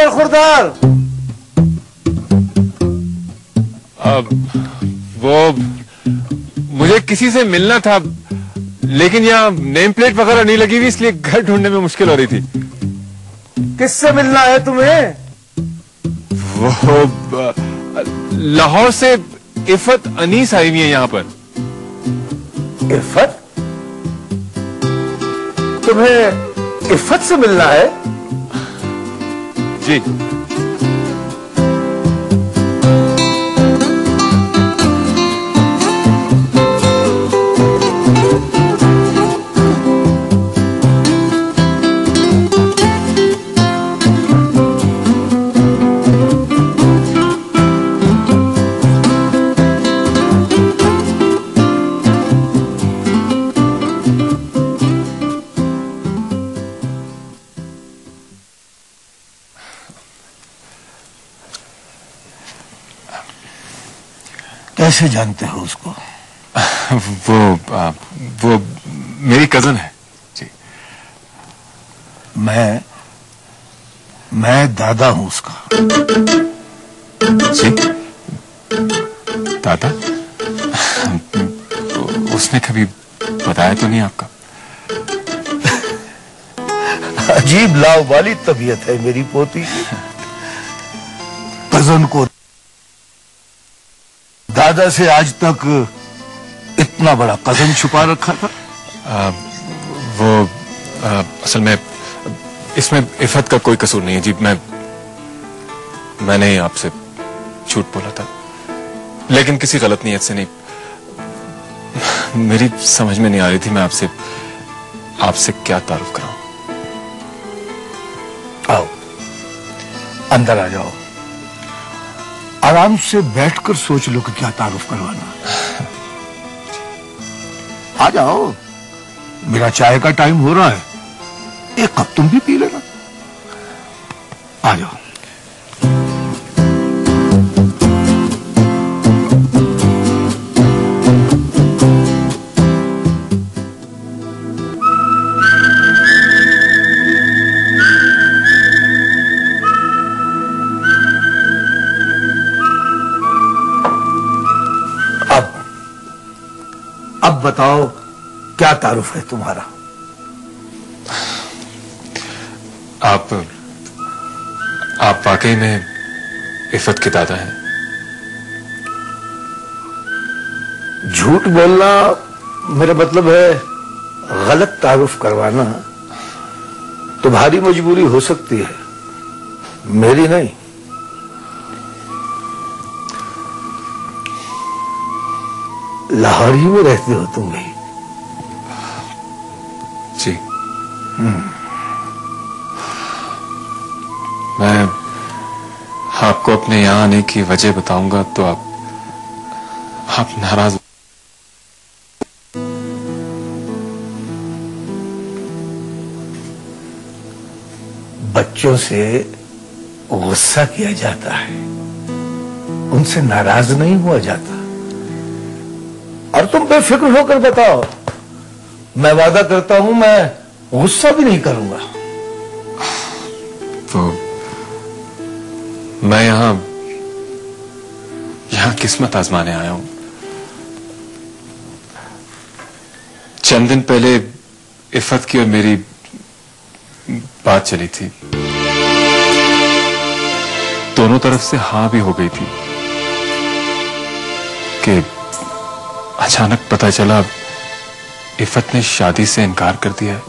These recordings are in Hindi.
बरखुरदार। वो मुझे किसी से मिलना था, लेकिन यहाँ नेम प्लेट वगैरह नहीं लगी हुई, इसलिए घर ढूंढने में मुश्किल हो रही थी। किससे मिलना है तुम्हें? वो लाहौर से इफत अनीस आई हुई है यहाँ पर। इफत? तुम्हें इफत से मिलना है? जी। कैसे जानते हो उसको? वो मेरी कजन है जी। मैं दादा हूं उसका। जी? दादा? उसने कभी बताया तो नहीं आपका? अजीब लाव वाली तबीयत है मेरी पोती की। कजन को दादा से आज तक इतना बड़ा कजन छुपा रखा था। असल में इसमें इफत का कोई कसूर नहीं है जी। मैंने ही आपसे झूठ बोला था, लेकिन किसी गलत नीयत से नहीं। मेरी समझ में नहीं आ रही थी मैं आपसे क्या तारुफ कराऊं। आओ अंदर आ जाओ, आराम से बैठकर सोच लो कि क्या तारुफ करवाना। आ जाओ, मेरा चाय का टाइम हो रहा है, एक कप तुम भी पी लेना। आ जाओ। अब बताओ क्या तारुफ है तुम्हारा? आप वाकई में इफत के दादा हैं? झूठ बोलना मेरा मतलब है गलत तारुफ करवाना। तुम्हारी मजबूरी हो सकती है, मेरी नहीं। लाहौर ही में रहते हो तुम भी? जी। मैं आपको अपने यहां आने की वजह बताऊंगा तो आप नाराज। बच्चों से गुस्सा किया जाता है, उनसे नाराज नहीं हुआ जाता। और तुम बेफिक्र होकर बताओ, मैं वादा करता हूं मैं गुस्सा भी नहीं करूंगा। तो मैं यहां किस्मत आजमाने आया हूं। चंद दिन पहले इफत की और मेरी बात चली थी, दोनों तरफ से हां भी हो गई थी कि अचानक पता चला इफत ने शादी से इनकार कर दिया है।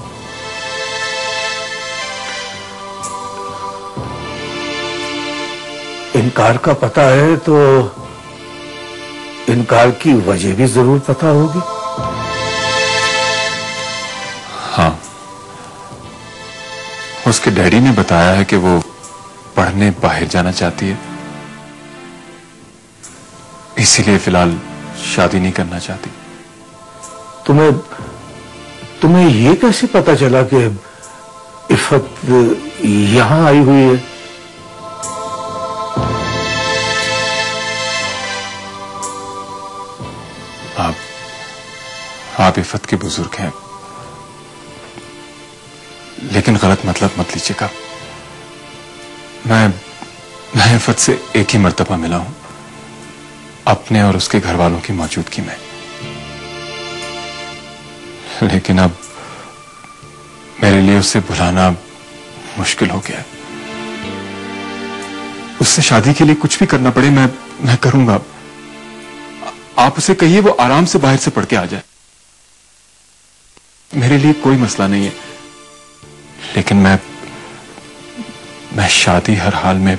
इनकार का पता है तो इनकार की वजह भी जरूर पता होगी। हाँ, उसके डैडी ने बताया है कि वो पढ़ने बाहर जाना चाहती है, इसीलिए फिलहाल शादी नहीं करना चाहती। तुम्हें ये कैसे पता चला कि इफत यहां आई हुई है? आप इफत के बुजुर्ग हैं, लेकिन गलत मतलब मत लीजिएगा। मैं इफ़त से एक ही मर्तबा मिला हूं, अपने और उसके घर वालों की मौजूदगी में। लेकिन अब मेरे लिए उसे भुलाना मुश्किल हो गया है। उससे शादी के लिए कुछ भी करना पड़े मैं करूंगा। आप उसे कहिए वो आराम से बाहर से पढ़ के आ जाए, मेरे लिए कोई मसला नहीं है। लेकिन मैं शादी हर हाल में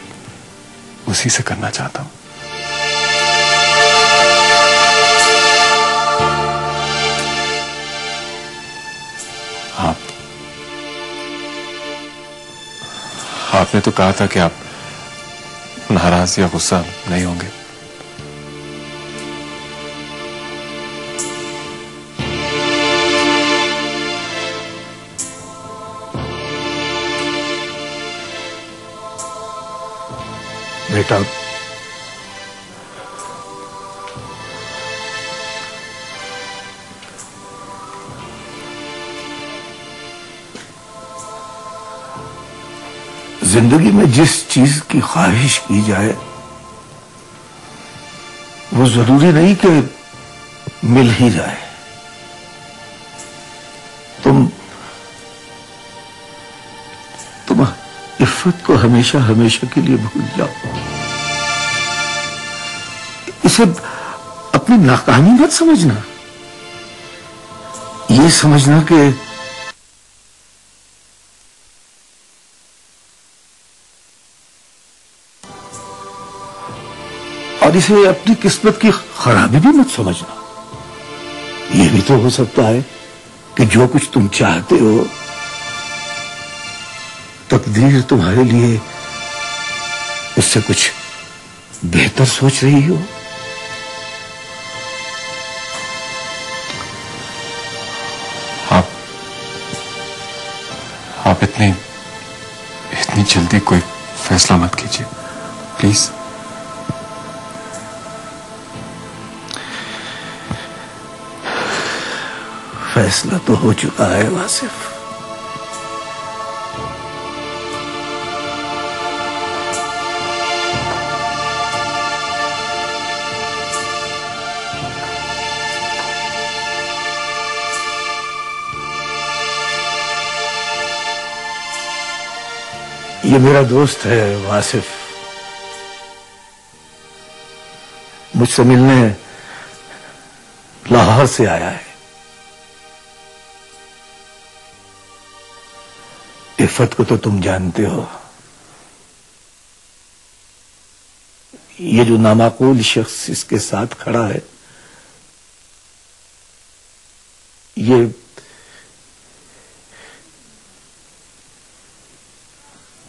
उसी से करना चाहता हूं। आपने तो कहा था कि आप नाराज या गुस्सा नहीं होंगे। बेटा, जिंदगी में जिस चीज की ख्वाहिश की जाए वो जरूरी नहीं कि मिल ही जाए। तुम इफ़्फ़त को हमेशा हमेशा के लिए भूल जाओ। इसे अपनी नाकामी मत समझना, ये समझना कि और इसे अपनी किस्मत की खराबी भी मत समझना। यह भी तो हो सकता है कि जो कुछ तुम चाहते हो तकदीर तुम्हारे लिए उससे कुछ बेहतर सोच रही हो। आप इतनी जल्दी कोई फैसला मत कीजिए प्लीज। फैसला तो हो चुका है वासिफ। ये मेरा दोस्त है वासिफ, मुझसे मिलने लाहौर से आया है। इफ़्फ़त को तो तुम जानते हो, ये जो नामाकूल शख्स इसके साथ खड़ा है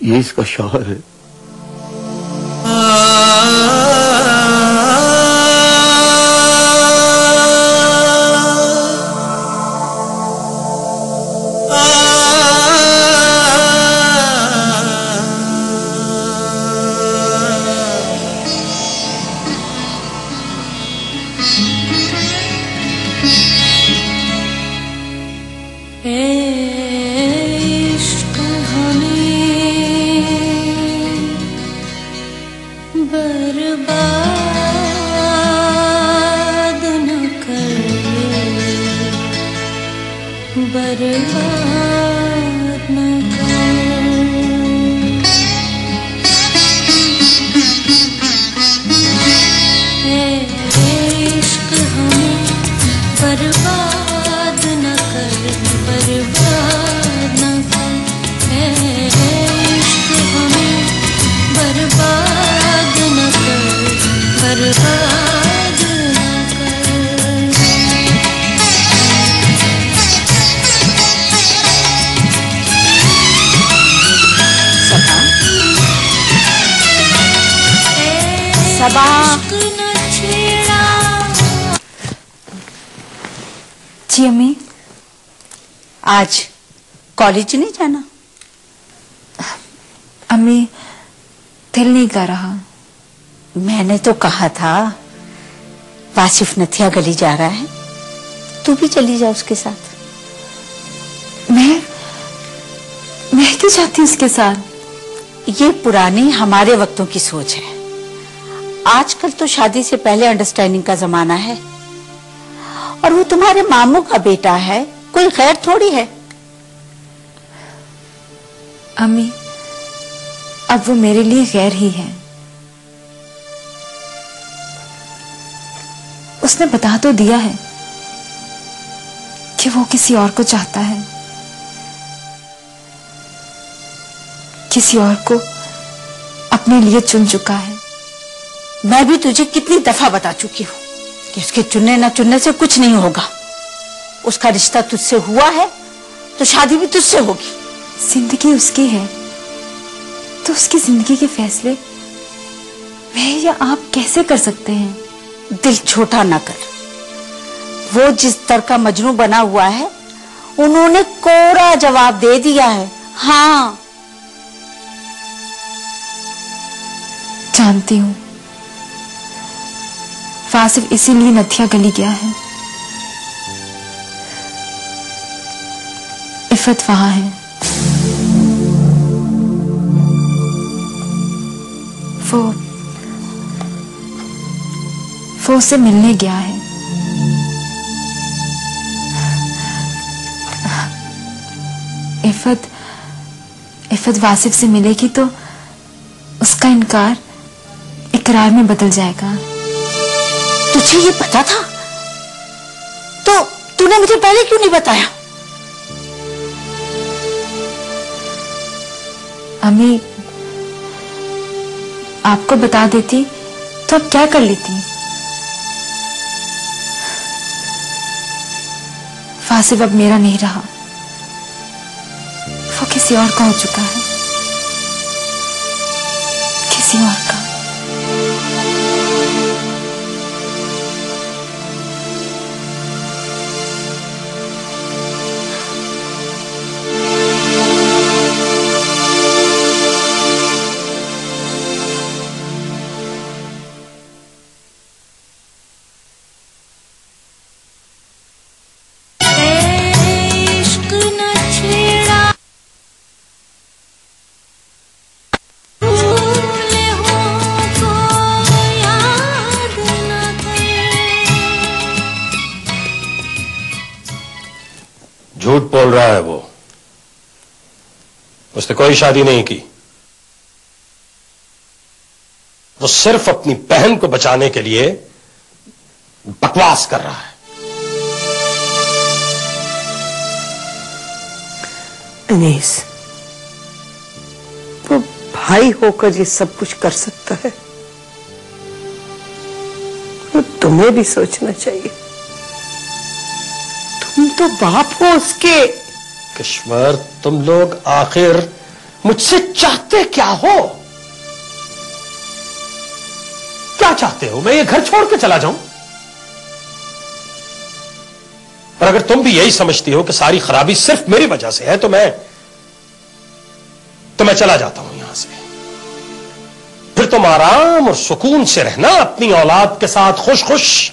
ये इसका शौहर है। जी अम्मी, आज कॉलेज नहीं जाना? अम्मी, दिल नहीं कर रहा। मैंने तो कहा था वासिफ नथिया गली जा रहा है, तू भी चली जा उसके साथ। मैं क्यों जाती उसके साथ? ये पुरानी हमारे वक्तों की सोच है। आजकल तो शादी से पहले अंडरस्टैंडिंग का जमाना है, और वो तुम्हारे मामू का बेटा है, कोई खैर थोड़ी है। अम्मी, अब वो मेरे लिए गैर ही है। उसने बता तो दिया है कि वो किसी और को चाहता है, किसी और को अपने लिए चुन चुका है। मैं भी तुझे कितनी दफा बता चुकी हूँ कि उसके चुनने ना चुनने से कुछ नहीं होगा। उसका रिश्ता तुझसे हुआ है तो शादी भी तुझसे होगी। जिंदगी उसकी है तो उसकी जिंदगी के फैसले मैं या आप कैसे कर सकते हैं? दिल छोटा ना कर। वो जिस दर का मजनू बना हुआ है, उन्होंने कोरा जवाब दे दिया है। हाँ, जानती हूं, वासिफ इसीलिए नथिया गली गया है। इफ़त वहां है। वो उसे मिलने गया है। इफ़त वासिफ से मिलेगी तो उसका इनकार इकरार में बदल जाएगा। तुझे ये पता था तो तूने मुझे पहले क्यों नहीं बताया? अम्मी, आपको बता देती तो अब क्या कर लेती? वासिफ अब मेरा नहीं रहा, वो किसी और का हो चुका है, किसी और का। झूठ बोल रहा है वो। उसने कोई शादी नहीं की। वो सिर्फ अपनी बहन को बचाने के लिए बकवास कर रहा है। अनीस, वो भाई होकर ये सब कुछ कर सकता है, तो तुम्हें भी सोचना चाहिए। तुम तो बाप हो उसके। किश्वर, तुम लोग आखिर मुझसे चाहते क्या हो? क्या चाहते हो? मैं ये घर छोड़ के चला जाऊं? और अगर तुम भी यही समझती हो कि सारी खराबी सिर्फ मेरी वजह से है तो मैं चला जाता हूं यहां से। फिर तुम आराम और सुकून से रहना अपनी औलाद के साथ, खुश खुश।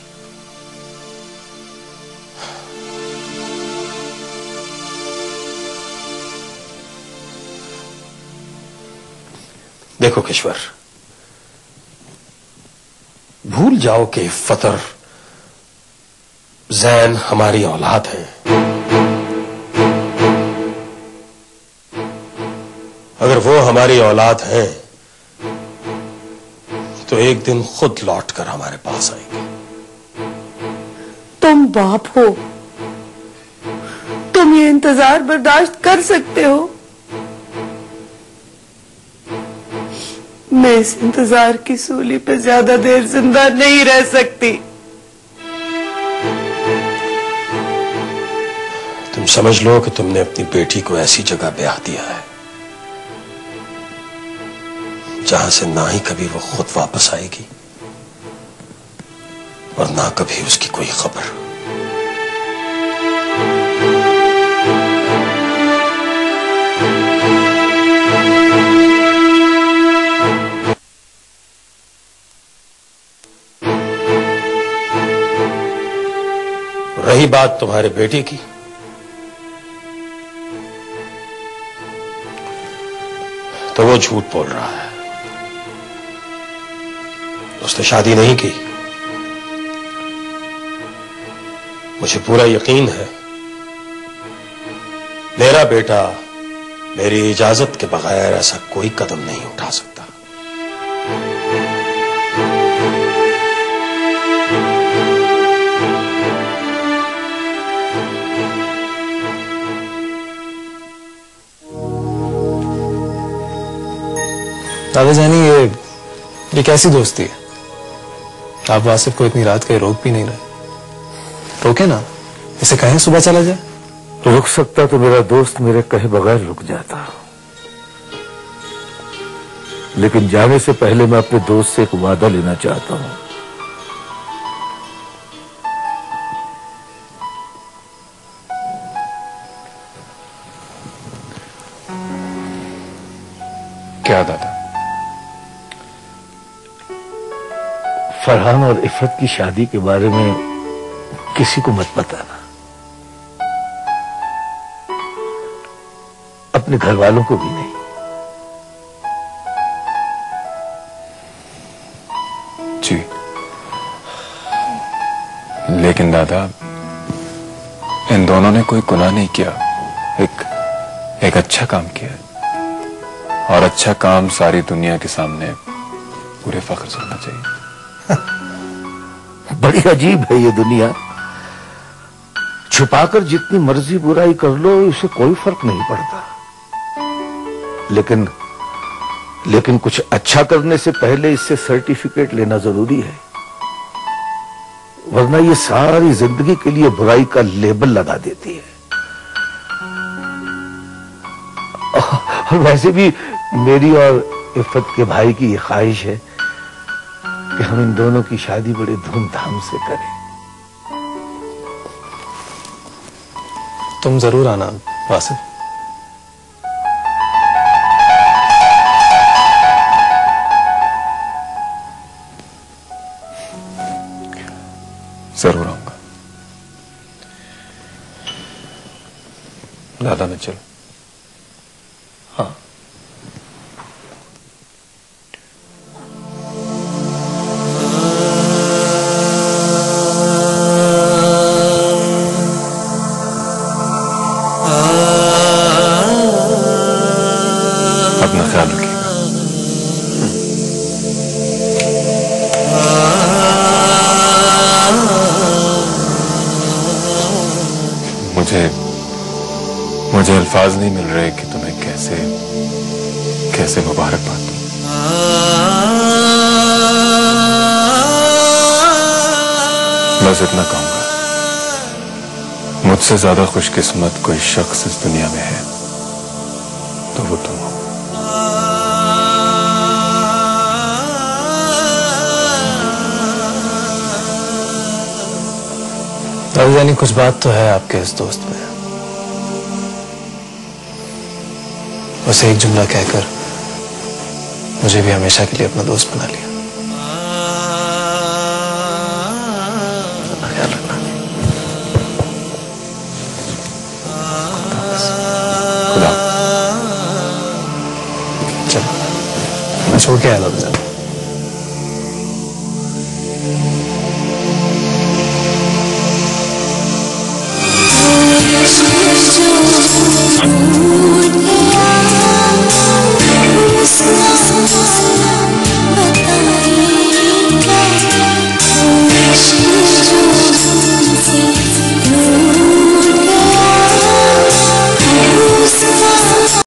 देखो किश्वर, भूल जाओ कि फतर जैन हमारी औलाद है। अगर वो हमारी औलाद है तो एक दिन खुद लौटकर हमारे पास आएंगे। तुम बाप हो, तुम ये इंतजार बर्दाश्त कर सकते हो। मैं इस इंतजार की सूली पे ज्यादा देर जिंदा नहीं रह सकती। तुम समझ लो कि तुमने अपनी बेटी को ऐसी जगह ब्याह दिया है जहां से ना ही कभी वो खुद वापस आएगी और ना कभी उसकी कोई खबर। रही बात तुम्हारे बेटे की, तो वो झूठ बोल रहा है। उसने शादी नहीं की। मुझे पूरा यकीन है मेरा बेटा मेरी इजाजत के बगैर ऐसा कोई कदम नहीं उठा सकता। दादा जानी, ये कैसी दोस्ती है? आप वासिफ को इतनी रात के रोक भी नहीं रहे। रोके ना, इसे कहें सुबह चला जाए। रुक सकता तो मेरा दोस्त मेरे कहे बगैर रुक जाता, लेकिन जाने से पहले मैं अपने दोस्त से एक वादा लेना चाहता हूं। क्या दादा? फरहान और इफ़त की शादी के बारे में किसी को मत बताना, अपने घर वालों को भी नहीं। जी, लेकिन दादा इन दोनों ने कोई गुनाह नहीं किया, एक अच्छा काम किया है, और अच्छा काम सारी दुनिया के सामने पूरे फख्र से होना चाहिए। बड़ी अजीब है ये दुनिया। छुपाकर जितनी मर्जी बुराई कर लो इससे कोई फर्क नहीं पड़ता, लेकिन कुछ अच्छा करने से पहले इससे सर्टिफिकेट लेना जरूरी है, वरना ये सारी जिंदगी के लिए बुराई का लेबल लगा देती है। और वैसे भी मेरी और इफ़त के भाई की ये ख्वाहिश है कि हम इन दोनों की शादी बड़े धूमधाम से करें। तुम जरूर आना वासिफ। जरूर आऊंगा। दादा मैं चलूं? हाँ, अपना ख्याल रखिएगा। मुझे अल्फाज नहीं मिल रहे कि तुम्हें कैसे मुबारकबाद दूं। बस इतना कहूंगा, मुझसे ज्यादा खुशकिस्मत कोई शख्स इस दुनिया में है तो वो तुम हो। यानी कुछ बात तो है आपके इस दोस्त में। उसे एक जुमला कहकर मुझे भी हमेशा के लिए अपना दोस्त बना लिया। ख्याल रखना। खुदा। चलो मैं छोड़ के आया था। Oh